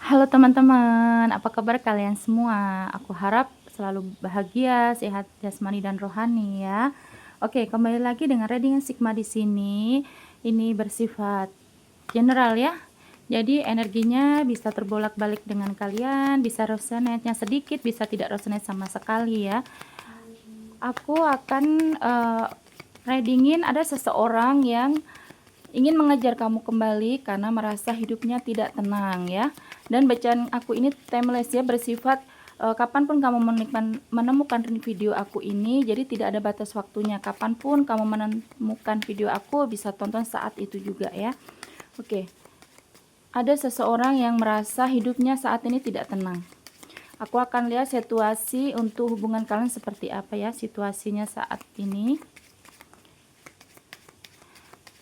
Halo teman-teman, apa kabar kalian semua? Aku harap selalu bahagia, sehat jasmani dan rohani ya. Oke, kembali lagi dengan reading Sigma di sini. Ini bersifat general ya. Jadi energinya bisa terbolak-balik dengan kalian, bisa resonate-nya sedikit, bisa tidak resonate sama sekali ya. Aku akan readingin ada seseorang yang ingin mengejar kamu kembali karena merasa hidupnya tidak tenang ya. Dan bacaan aku ini timeless ya, bersifat kapanpun kamu menemukan video aku ini, jadi tidak ada batas waktunya. Kapanpun kamu menemukan video aku bisa tonton saat itu juga ya. Oke, ada seseorang yang merasa hidupnya saat ini tidak tenang. Aku akan lihat situasi untuk hubungan kalian seperti apa ya, situasinya saat ini.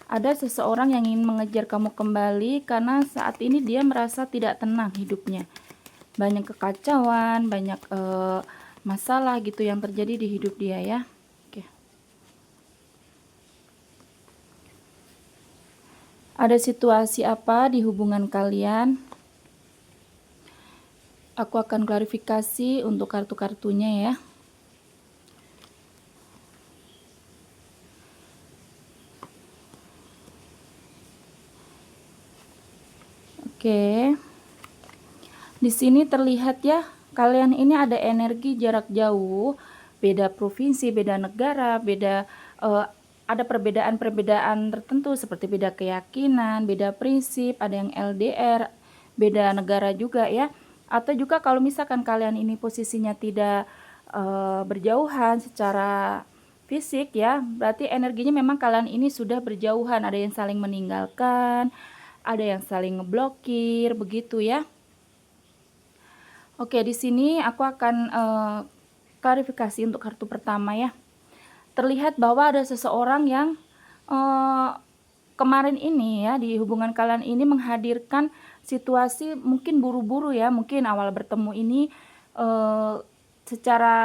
Ada seseorang yang ingin mengejar kamu kembali karena saat ini dia merasa tidak tenang hidupnya. Banyak kekacauan, banyak masalah gitu yang terjadi di hidup dia ya. Oke. Ada situasi apa di hubungan kalian? Aku akan klarifikasi untuk kartu-kartunya ya. Oke. Di sini terlihat ya, kalian ini ada energi jarak jauh, beda provinsi, beda negara, beda ada perbedaan-perbedaan tertentu seperti beda keyakinan, beda prinsip, ada yang LDR, beda negara juga ya. Atau juga kalau misalkan kalian ini posisinya tidak berjauhan secara fisik ya, berarti energinya memang kalian ini sudah berjauhan, ada yang saling meninggalkan, ada yang saling ngeblokir, begitu ya. Oke, di sini aku akan klarifikasi untuk kartu pertama ya. Terlihat bahwa ada seseorang yang kemarin ini ya, di hubungan kalian ini menghadirkan situasi mungkin buru-buru ya, mungkin awal bertemu ini secara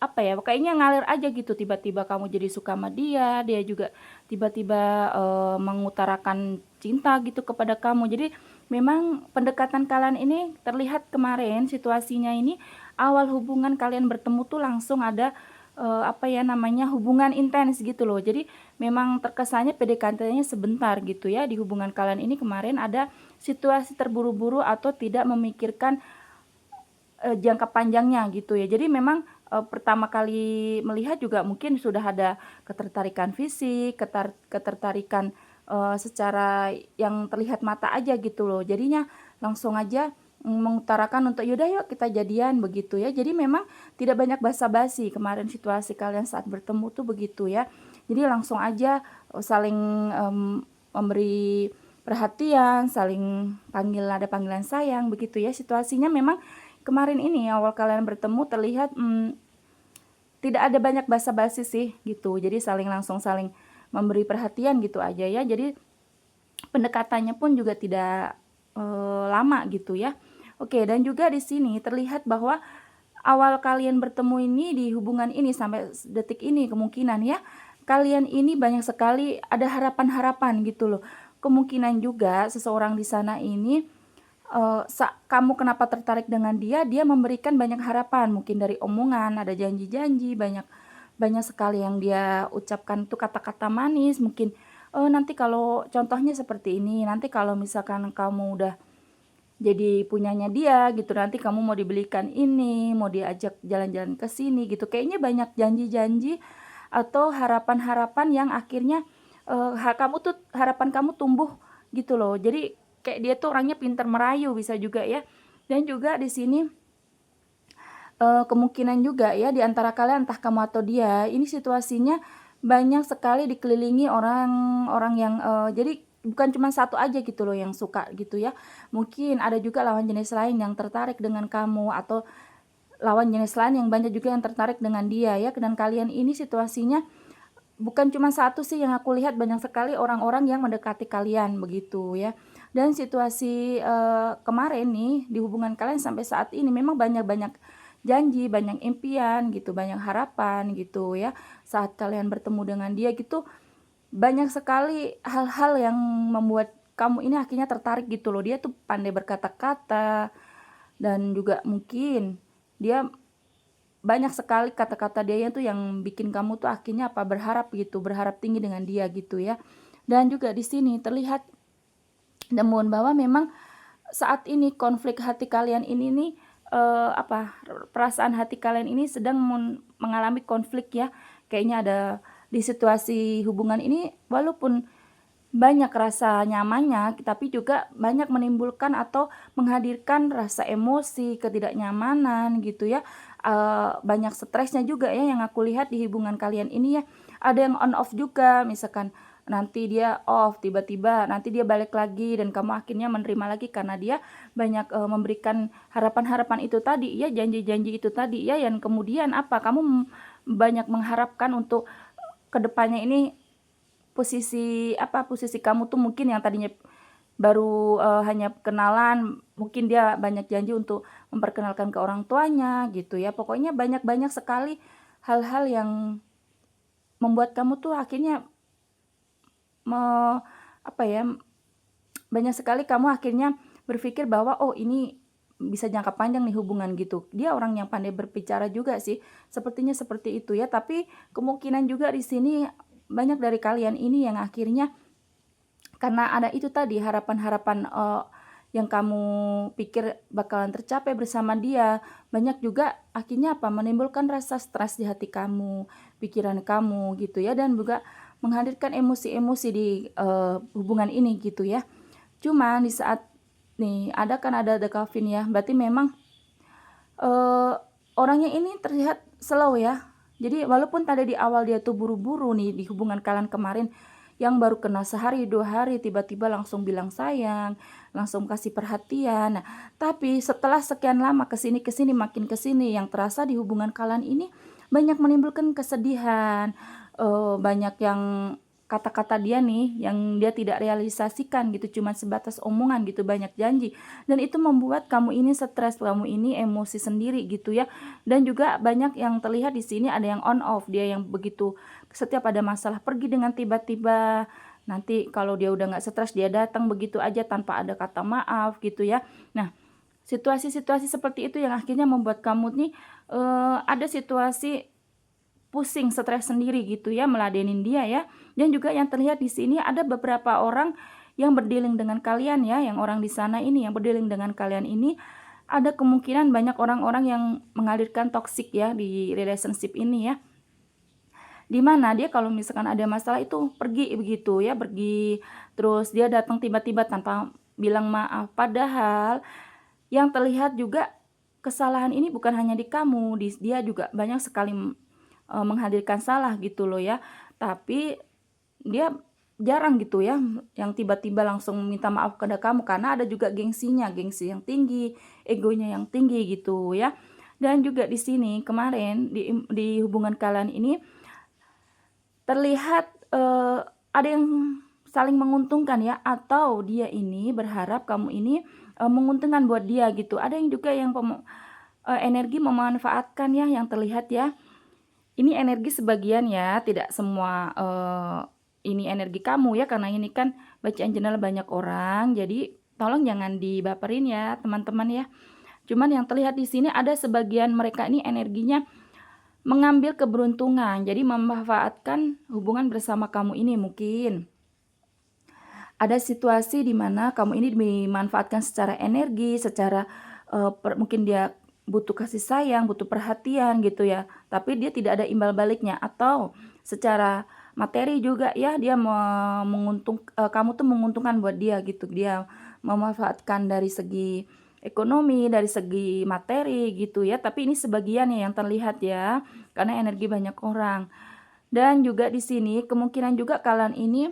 apa ya, kayaknya ngalir aja gitu, tiba-tiba kamu jadi suka sama dia, dia juga tiba-tiba mengutarakan cinta gitu kepada kamu. Jadi memang pendekatan kalian ini terlihat kemarin situasinya ini awal hubungan kalian bertemu tuh langsung ada apa ya namanya, hubungan intens gitu loh. Jadi memang terkesannya PDKT-nya sebentar gitu ya. Di hubungan kalian ini kemarin ada situasi terburu-buru atau tidak memikirkan jangka panjangnya gitu ya. Jadi memang pertama kali melihat juga mungkin sudah ada ketertarikan fisik, ketertarikan secara yang terlihat mata aja gitu loh. Jadinya langsung aja mengutarakan untuk yaudah yuk kita jadian begitu ya. Jadi memang tidak banyak basa-basi kemarin situasi kalian saat bertemu tuh begitu ya. Jadi langsung aja saling memberi perhatian, saling ada panggilan sayang begitu ya. Situasinya memang kemarin ini awal kalian bertemu terlihat tidak ada banyak basa-basi sih gitu. Jadi langsung saling memberi perhatian gitu aja ya. Jadi pendekatannya pun juga tidak lama gitu ya. Oke, dan juga di sini terlihat bahwa awal kalian bertemu ini di hubungan ini sampai detik ini kemungkinan ya, kalian ini banyak sekali ada harapan-harapan gitu loh. Kemungkinan juga seseorang di sana ini kamu kenapa tertarik dengan dia, dia memberikan banyak harapan, mungkin dari omongan, ada janji-janji, banyak banyak sekali yang dia ucapkan tuh kata-kata manis, mungkin nanti kalau contohnya seperti ini, nanti kalau misalkan kamu udah jadi punyanya dia gitu, nanti kamu mau dibelikan ini, mau diajak jalan-jalan ke sini gitu. Kayaknya banyak janji-janji atau harapan-harapan yang akhirnya harapan kamu tumbuh gitu loh. Jadi kayak dia tuh orangnya pintar merayu bisa juga ya. Dan juga di sini kemungkinan juga ya di antara kalian entah kamu atau dia, ini situasinya banyak sekali dikelilingi orang-orang yang jadi bukan cuma satu aja gitu loh yang suka gitu ya. Mungkin ada juga lawan jenis lain yang tertarik dengan kamu atau lawan jenis lain yang banyak juga yang tertarik dengan dia ya. Dan kalian ini situasinya bukan cuma satu sih yang aku lihat, banyak sekali orang-orang yang mendekati kalian begitu ya. Dan situasi kemarin nih di hubungan kalian sampai saat ini memang banyak-banyak janji, banyak impian gitu, banyak harapan gitu ya. Saat kalian bertemu dengan dia gitu banyak sekali hal-hal yang membuat kamu ini akhirnya tertarik gitu loh. Dia tuh pandai berkata-kata dan juga mungkin dia banyak sekali kata-kata dia tuh yang bikin kamu tuh akhirnya berharap gitu, berharap tinggi dengan dia gitu ya. Dan juga di sini terlihat namun bahwa memang saat ini konflik hati kalian ini nih perasaan hati kalian ini sedang mengalami konflik ya. Kayaknya ada di situasi hubungan ini walaupun banyak rasa nyamannya, tapi juga banyak menimbulkan atau menghadirkan rasa emosi, ketidaknyamanan gitu ya. Banyak stresnya juga ya yang aku lihat di hubungan kalian ini ya. Ada yang on off juga, misalkan nanti dia off, tiba-tiba nanti dia balik lagi dan kamu akhirnya menerima lagi karena dia banyak memberikan harapan-harapan itu tadi ya, janji-janji itu tadi ya, yang kemudian kamu banyak mengharapkan untuk kedepannya ini posisi kamu tuh mungkin yang tadinya baru hanya kenalan, mungkin dia banyak janji untuk memperkenalkan ke orang tuanya gitu ya. Pokoknya banyak-banyak sekali hal-hal yang membuat kamu tuh akhirnya me apa ya, banyak sekali kamu akhirnya berpikir bahwa, "Oh, ini bisa jangka panjang nih hubungan," gitu. Dia orang yang pandai berbicara juga sih, sepertinya seperti itu ya. Tapi kemungkinan juga di sini banyak dari kalian ini yang akhirnya karena ada itu tadi harapan-harapan, yang kamu pikir bakalan tercapai bersama dia, banyak juga akhirnya menimbulkan rasa stres di hati kamu, pikiran kamu gitu ya, dan juga menghadirkan emosi-emosi di, hubungan ini gitu ya. Cuman di saat nih ada Kevin ya, berarti memang, eee, orangnya ini terlihat slow ya. Jadi walaupun tadi di awal dia tuh buru-buru nih di hubungan kalian kemarin, yang baru kenal sehari 2 hari tiba-tiba langsung bilang sayang, langsung kasih perhatian. Nah, tapi setelah sekian lama kesini makin kesini yang terasa di hubungan kalian ini banyak menimbulkan kesedihan, banyak yang kata-kata dia nih yang dia tidak realisasikan gitu, cuma sebatas omongan gitu, banyak janji. Dan itu membuat kamu ini stres, kamu ini emosi sendiri gitu ya. Dan juga banyak yang terlihat di sini ada yang on off, dia yang begitu setiap ada masalah pergi dengan tiba-tiba. Nanti kalau dia udah nggak stres dia datang begitu aja tanpa ada kata maaf gitu ya. Nah, situasi-situasi seperti itu yang akhirnya membuat kamu nih ada situasi pusing, stres sendiri gitu ya, meladenin dia ya. Dan juga yang terlihat di sini ada beberapa orang yang berdealing dengan kalian ya, yang orang di sana ini yang berdealing dengan kalian ini, ada kemungkinan banyak orang-orang yang mengalirkan toksik ya di relationship ini ya. Di mana dia kalau misalkan ada masalah itu pergi begitu ya, pergi, terus dia datang tiba-tiba tanpa bilang maaf. Padahal yang terlihat juga kesalahan ini bukan hanya di kamu, dia juga banyak sekali menghadirkan salah gitu loh ya. Tapi dia jarang gitu ya yang tiba-tiba langsung minta maaf kepada kamu karena ada juga gengsinya, gengsi yang tinggi, egonya yang tinggi gitu ya. Dan juga di sini kemarin di hubungan kalian ini terlihat, ada yang saling menguntungkan ya, atau dia ini berharap kamu ini, menguntungkan buat dia gitu. Ada yang juga yang energi memanfaatkan ya yang terlihat ya. Ini energi sebagian ya, tidak semua, ini energi kamu ya, karena ini kan bacaan jendela banyak orang, jadi tolong jangan dibaperin ya teman-teman ya. Cuman yang terlihat di sini ada sebagian mereka ini energinya mengambil keberuntungan, jadi memanfaatkan hubungan bersama kamu ini mungkin. Ada situasi di mana kamu ini dimanfaatkan secara energi, secara, mungkin dia butuh kasih sayang, butuh perhatian gitu ya, tapi dia tidak ada imbal baliknya. Atau secara materi juga ya, dia kamu tuh menguntungkan buat dia gitu. Dia memanfaatkan dari segi ekonomi, dari segi materi gitu ya, tapi ini sebagian ya yang terlihat ya, karena energi banyak orang. Dan juga di sini kemungkinan juga kalian ini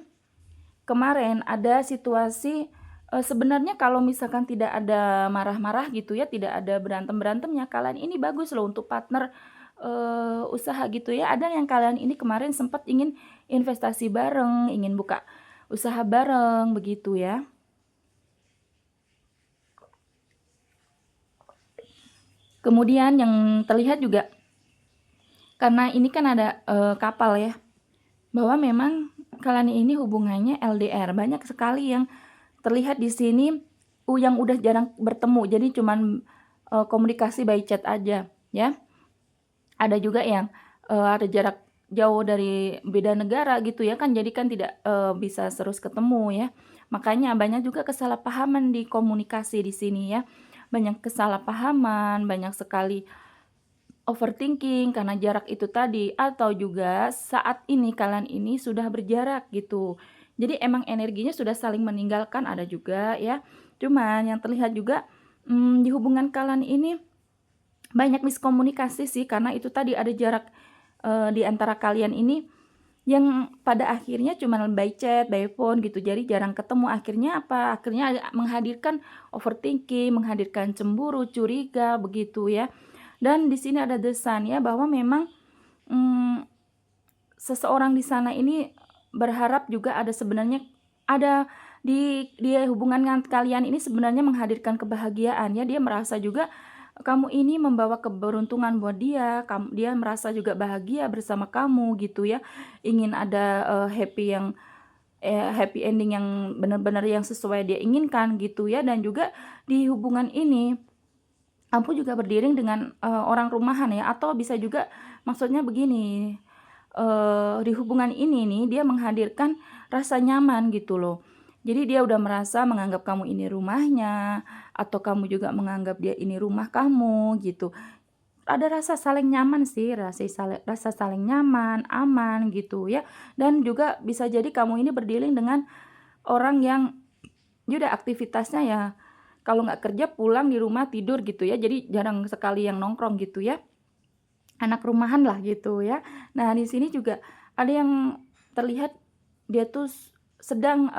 kemarin ada situasi, sebenarnya kalau misalkan tidak ada marah-marah gitu ya, tidak ada berantem-berantemnya, kalian ini bagus loh untuk partner, usaha gitu ya. Ada yang kalian ini kemarin sempat ingin investasi bareng, ingin buka usaha bareng, begitu ya. Kemudian yang terlihat juga, karena ini kan ada, kapal ya, bahwa memang kalian ini hubungannya LDR, banyak sekali yang terlihat di sini yang udah jarang bertemu, jadi cuman komunikasi by chat aja ya. Ada juga yang ada jarak jauh dari beda negara gitu ya kan, jadi kan tidak bisa terus ketemu ya. Makanya banyak juga kesalahpahaman di komunikasi di sini ya. Banyak kesalahpahaman, banyak sekali overthinking karena jarak itu tadi, atau juga saat ini kalian ini sudah berjarak gitu. Jadi emang energinya sudah saling meninggalkan ada juga ya. Cuman yang terlihat juga di hubungan kalian ini banyak miskomunikasi sih, karena itu tadi ada jarak di antara kalian ini yang pada akhirnya cuma by chat, by phone gitu. Jadi jarang ketemu. Akhirnya apa? Akhirnya menghadirkan overthinking, menghadirkan cemburu, curiga begitu ya. Dan di sini ada desan ya bahwa memang mmm, seseorang di sana ini berharap juga ada sebenarnya ada di hubungan kalian ini sebenarnya menghadirkan kebahagiaan ya. Dia merasa juga kamu ini membawa keberuntungan buat dia, dia merasa juga bahagia bersama kamu gitu ya. Ingin ada happy ending yang benar-benar yang sesuai dia inginkan gitu ya. Dan juga di hubungan ini kamu juga berdiri dengan orang rumahan ya, atau bisa juga maksudnya begini, di hubungan ini nih dia menghadirkan rasa nyaman gitu loh. Jadi dia udah merasa menganggap kamu ini rumahnya, atau kamu juga menganggap dia ini rumah kamu gitu. Ada rasa saling nyaman sih, rasa saling nyaman, aman gitu ya. Dan juga bisa jadi kamu ini berdiri dengan orang yang dia udah aktivitasnya ya, kalau nggak kerja pulang di rumah tidur gitu ya. Jadi jarang sekali yang nongkrong gitu ya. Anak rumahan lah gitu ya. Nah, di sini juga ada yang terlihat dia tuh sedang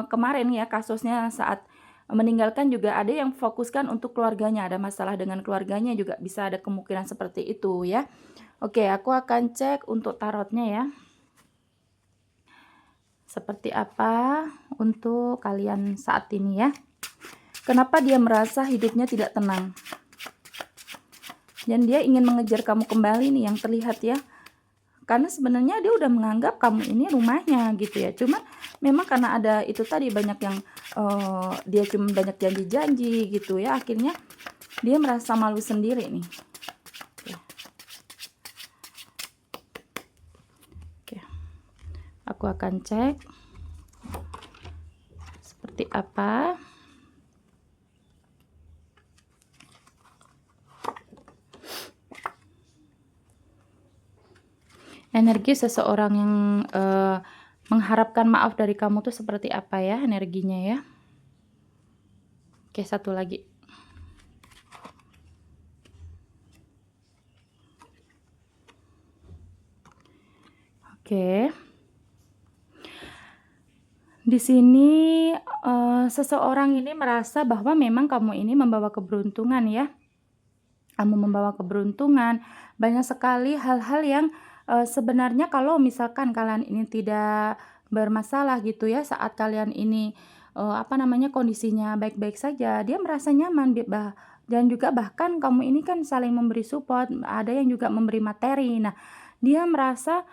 kemarin ya kasusnya saat meninggalkan juga ada yang fokuskan untuk keluarganya, ada masalah dengan keluarganya juga bisa ada kemungkinan seperti itu ya. Oke, aku akan cek untuk tarotnya ya. Seperti apa untuk kalian saat ini ya. Kenapa dia merasa hidupnya tidak tenang? Dan dia ingin mengejar kamu kembali nih yang terlihat ya. Karena sebenarnya dia udah menganggap kamu ini rumahnya gitu ya. Cuma memang karena ada itu tadi banyak yang dia cuma banyak janji-janji gitu ya. Akhirnya dia merasa malu sendiri nih. Oke. Aku akan cek seperti apa. Energi seseorang yang mengharapkan maaf dari kamu tuh seperti apa ya energinya ya. Oke, satu lagi. Oke. Di sini seseorang ini merasa bahwa memang kamu ini membawa keberuntungan ya. Kamu membawa keberuntungan, banyak sekali hal-hal yang sebenarnya kalau misalkan kalian ini tidak bermasalah gitu ya, saat kalian ini kondisinya baik-baik saja, dia merasa nyaman dan juga bahkan kamu ini kan saling memberi support, ada yang juga memberi materi. Nah, dia merasa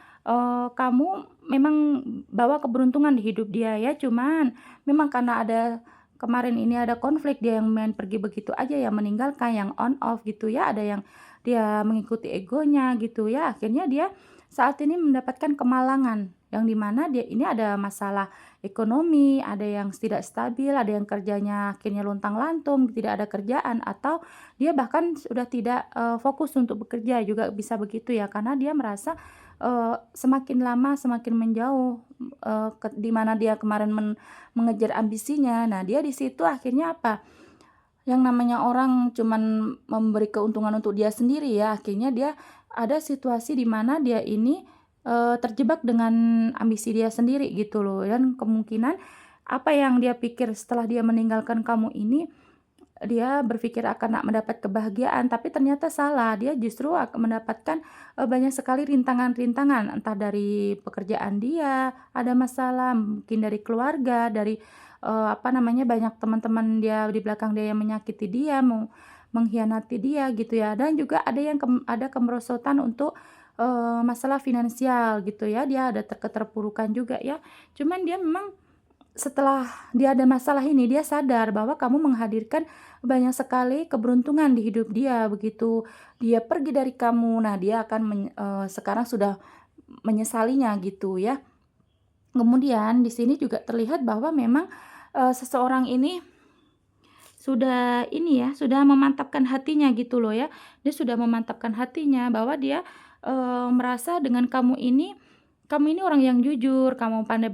kamu memang bawa keberuntungan di hidup dia ya, cuman memang karena ada kemarin ini ada konflik, dia yang main pergi begitu aja ya, meninggalkan yang on off gitu ya, ada yang dia mengikuti egonya gitu ya. Akhirnya dia saat ini mendapatkan kemalangan yang dimana dia ini ada masalah ekonomi, ada yang tidak stabil, ada yang kerjanya akhirnya luntang-lantung, tidak ada kerjaan, atau dia bahkan sudah tidak fokus untuk bekerja juga bisa begitu ya, karena dia merasa semakin lama semakin menjauh di mana dia kemarin mengejar ambisinya. Nah, dia di situ akhirnya apa? Yang namanya orang cuman memberi keuntungan untuk dia sendiri ya, akhirnya dia ada situasi di mana dia ini terjebak dengan ambisi dia sendiri gitu loh. Dan kemungkinan apa yang dia pikir setelah dia meninggalkan kamu ini, dia berpikir akan mendapat kebahagiaan, tapi ternyata salah. Dia justru akan mendapatkan banyak sekali rintangan-rintangan, entah dari pekerjaan dia ada masalah, mungkin dari keluarga, dari banyak teman-teman dia di belakang dia yang menyakiti dia, mau mengkhianati dia gitu ya. Dan juga ada yang ada kemerosotan untuk masalah finansial gitu ya. Dia ada keterpurukan juga ya. Cuman dia memang setelah dia ada masalah ini, dia sadar bahwa kamu menghadirkan banyak sekali keberuntungan di hidup dia. Begitu dia pergi dari kamu, nah dia akan sekarang sudah menyesalinya gitu ya. Kemudian di sini juga terlihat bahwa memang, seseorang ini sudah ini ya, sudah memantapkan hatinya gitu loh ya. Dia sudah memantapkan hatinya bahwa dia, merasa dengan kamu ini orang yang jujur, kamu pandai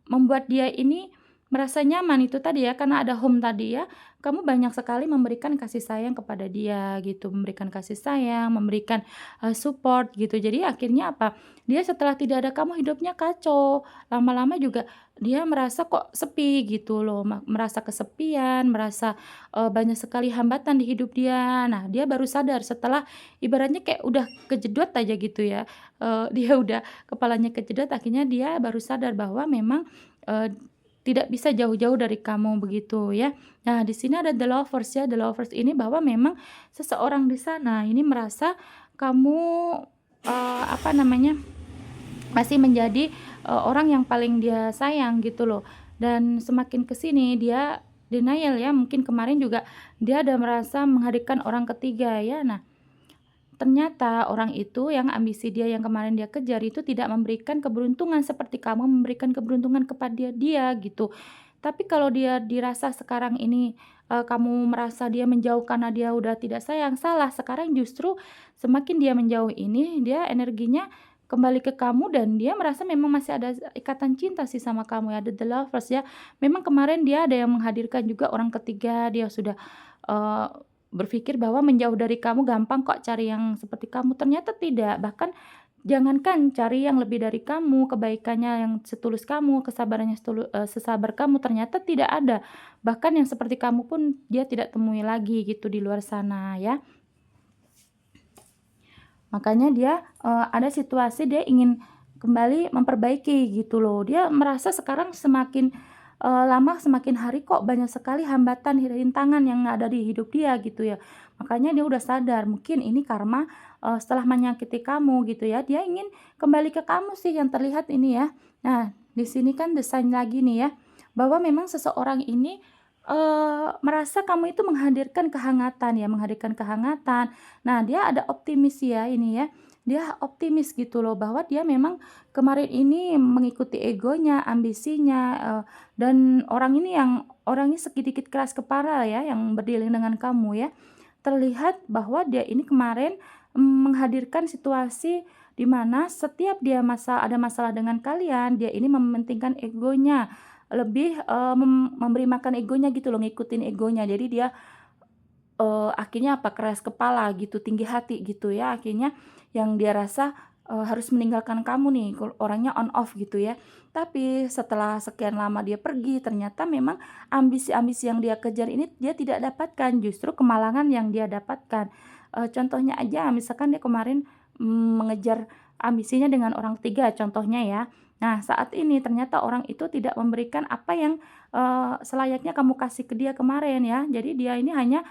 membuat dia ini merasa nyaman itu tadi ya, karena ada home tadi ya, kamu banyak sekali memberikan kasih sayang kepada dia gitu, memberikan kasih sayang, memberikan, support gitu. Jadi akhirnya apa, dia setelah tidak ada kamu hidupnya kacau, lama-lama juga dia merasa kok sepi gitu loh, merasa kesepian, merasa, banyak sekali hambatan di hidup dia. Nah, dia baru sadar setelah ibaratnya kayak udah kejedot aja gitu ya, dia udah kepalanya kejedot, akhirnya dia baru sadar bahwa memang, eee, tidak bisa jauh-jauh dari kamu begitu ya. Nah, di sini ada the lovers ya, the lovers ini bahwa memang seseorang di sana ini merasa kamu, apa namanya, masih menjadi, orang yang paling dia sayang gitu loh. Dan semakin ke sini dia denial ya, mungkin kemarin juga dia ada merasa menghadirkan orang ketiga ya. Nah, ternyata orang itu yang ambisi dia yang kemarin dia kejar itu tidak memberikan keberuntungan seperti kamu memberikan keberuntungan kepada dia gitu. Tapi kalau dia dirasa sekarang ini, kamu merasa dia menjauh karena dia udah tidak sayang, salah. Sekarang justru semakin dia menjauh ini, dia energinya kembali ke kamu dan dia merasa memang masih ada ikatan cinta sih sama kamu ya, ada the lovers ya. Memang kemarin dia ada yang menghadirkan juga orang ketiga, dia sudah, eee, berpikir bahwa menjauh dari kamu gampang kok cari yang seperti kamu, ternyata tidak. Bahkan jangankan cari yang lebih dari kamu, kebaikannya yang setulus kamu, kesabarannya sesabar kamu, ternyata tidak ada. Bahkan yang seperti kamu pun dia tidak temui lagi gitu di luar sana ya. Makanya dia, ada situasi dia ingin kembali memperbaiki gitu loh. Dia merasa sekarang semakin, lama semakin hari kok banyak sekali hambatan, rintangan yang ada di hidup dia gitu ya. Makanya dia udah sadar mungkin ini karma, setelah menyakiti kamu gitu ya, dia ingin kembali ke kamu sih yang terlihat ini ya. Nah, di sini kan desain lagi nih ya, bahwa memang seseorang ini, merasa kamu itu menghadirkan kehangatan ya, menghadirkan kehangatan. Nah, dia ada optimis ya ini ya, dia optimis gitu loh bahwa dia memang kemarin ini mengikuti egonya, ambisinya, dan orang ini yang orangnya sedikit keras kepala ya, yang berdealing dengan kamu ya. Terlihat bahwa dia ini kemarin, menghadirkan situasi di mana setiap dia ada masalah dengan kalian, dia ini mementingkan egonya, lebih, memberi makan egonya gitu loh, ngikutin egonya. Jadi dia akhirnya apa, keras kepala gitu, tinggi hati gitu ya, akhirnya yang dia rasa, harus meninggalkan kamu nih, orangnya on off gitu ya. Tapi setelah sekian lama dia pergi, ternyata memang ambisi-ambisi yang dia kejar ini dia tidak dapatkan, justru kemalangan yang dia dapatkan. Contohnya aja misalkan dia kemarin, mengejar ambisinya dengan orang ketiga contohnya ya. Nah, saat ini ternyata orang itu tidak memberikan apa yang, selayaknya kamu kasih ke dia kemarin ya. Jadi dia ini hanya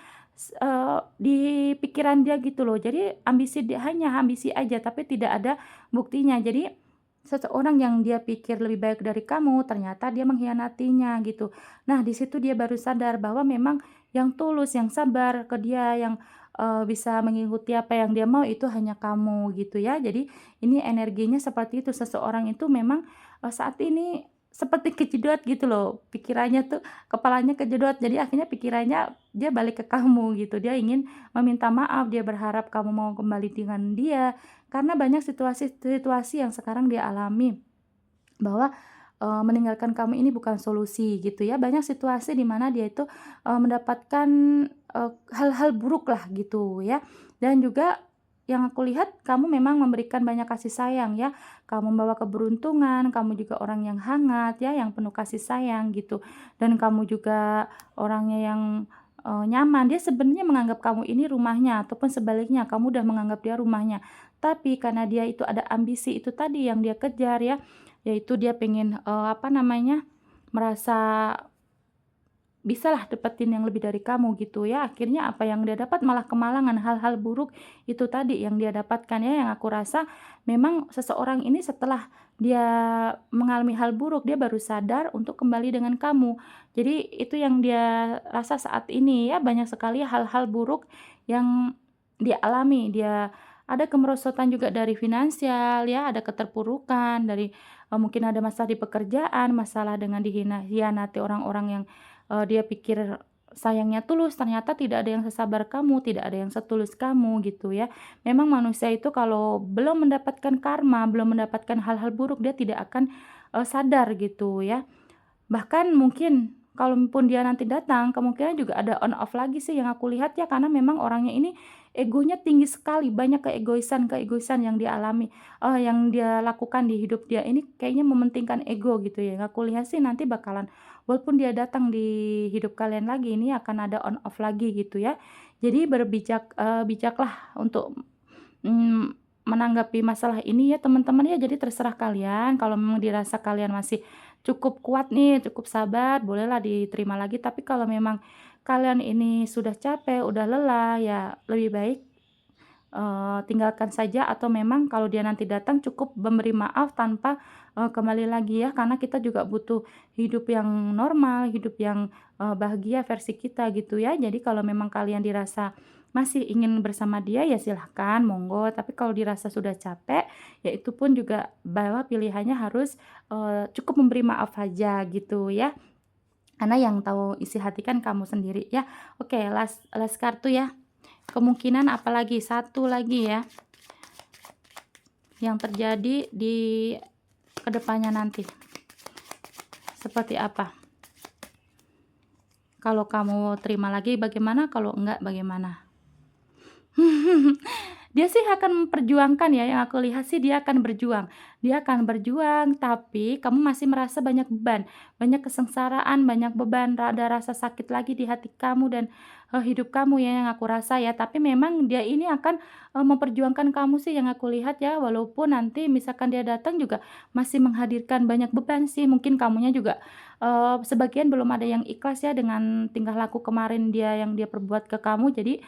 di pikiran dia gitu loh. Jadi hanya ambisi aja tapi tidak ada buktinya. Jadi seseorang yang dia pikir lebih baik dari kamu, ternyata dia mengkhianatinya gitu. Nah, di situ dia baru sadar bahwa memang yang tulus, yang sabar ke dia, yang, bisa mengikuti apa yang dia mau itu hanya kamu gitu ya. Jadi ini energinya seperti itu, seseorang itu memang, saat ini seperti kejedot gitu loh, pikirannya tuh kepalanya kejedot, jadi akhirnya pikirannya dia balik ke kamu gitu, dia ingin meminta maaf, dia berharap kamu mau kembali dengan dia, karena banyak situasi-situasi yang sekarang dia alami, bahwa, meninggalkan kamu ini bukan solusi gitu ya. Banyak situasi di mana dia itu, mendapatkan, hal-hal buruk lah gitu ya. Dan juga yang aku lihat kamu memang memberikan banyak kasih sayang ya. Kamu membawa keberuntungan, kamu juga orang yang hangat ya, yang penuh kasih sayang gitu. Dan kamu juga orangnya yang, nyaman. Dia sebenarnya menganggap kamu ini rumahnya ataupun sebaliknya kamu udah menganggap dia rumahnya. Tapi karena dia itu ada ambisi itu tadi yang dia kejar ya, yaitu dia pengen, apa namanya, merasa bisalah dapetin yang lebih dari kamu gitu ya. Akhirnya apa yang dia dapat malah kemalangan, hal-hal buruk itu tadi yang dia dapatkan ya, yang aku rasa memang seseorang ini setelah dia mengalami hal buruk, dia baru sadar untuk kembali dengan kamu. Jadi itu yang dia rasa saat ini ya, banyak sekali hal-hal buruk yang dia alami. Dia ada kemerosotan juga dari finansial ya, ada keterpurukan dari mungkin ada masalah di pekerjaan, masalah dengan hianati orang-orang yang dia pikir sayangnya tulus, ternyata tidak ada yang sesabar kamu, tidak ada yang setulus kamu gitu ya. Memang manusia itu kalau belum mendapatkan karma, belum mendapatkan hal-hal buruk, dia tidak akan sadar gitu ya. Bahkan mungkin kalaupun dia nanti datang, kemungkinan juga ada on off lagi sih yang aku lihat ya, karena memang orangnya ini egonya tinggi sekali, banyak keegoisan yang dia alami, yang dia lakukan di hidup dia ini kayaknya mementingkan ego gitu ya. Yang aku lihat sih nanti bakalan walaupun dia datang di hidup kalian lagi, ini akan ada on off lagi gitu ya. Jadi bijaklah untuk menanggapi masalah ini ya teman-teman ya. Jadi terserah kalian, kalau memang dirasa kalian masih cukup kuat nih, cukup sabar, bolehlah diterima lagi. Tapi kalau memang kalian ini sudah capek, udah lelah, ya lebih baik tinggalkan saja, atau memang kalau dia nanti datang cukup memberi maaf tanpa kembali lagi ya, karena kita juga butuh hidup yang normal, hidup yang bahagia versi kita gitu ya. Jadi kalau memang kalian dirasa masih ingin bersama dia ya silahkan, monggo. Tapi kalau dirasa sudah capek, ya itu pun juga bahwa pilihannya harus cukup memberi maaf aja gitu ya. Karena yang tahu isi hati kan kamu sendiri ya. Oke, last kartu ya. Kemungkinan apalagi, satu lagi ya, yang terjadi di kedepannya nanti. Seperti apa? Kalau kamu terima lagi bagaimana, kalau enggak bagaimana? Dia sih akan memperjuangkan ya, yang aku lihat sih dia akan berjuang. Dia akan berjuang, tapi kamu masih merasa banyak beban, banyak kesengsaraan, banyak beban, ada rasa sakit lagi di hati kamu dan hidup kamu ya yang aku rasa ya. Tapi memang dia ini akan memperjuangkan kamu sih yang aku lihat ya, walaupun nanti misalkan dia datang juga masih menghadirkan banyak beban sih. Mungkin kamunya juga sebagian belum ada yang ikhlas ya dengan tingkah laku kemarin dia yang dia perbuat ke kamu. Jadi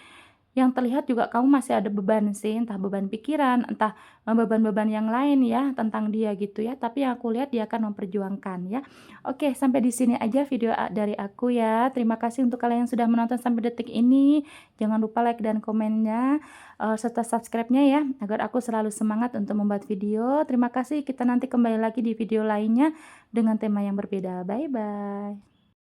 yang terlihat juga kamu masih ada beban sih, entah beban pikiran, entah beban-beban yang lain ya tentang dia gitu ya. Tapi yang aku lihat dia akan memperjuangkan ya. Oke, sampai di sini aja video dari aku ya. Terima kasih untuk kalian yang sudah menonton sampai detik ini. Jangan lupa like dan komennya serta subscribe-nya ya, agar aku selalu semangat untuk membuat video. Terima kasih. Kita nanti kembali lagi di video lainnya dengan tema yang berbeda. Bye bye.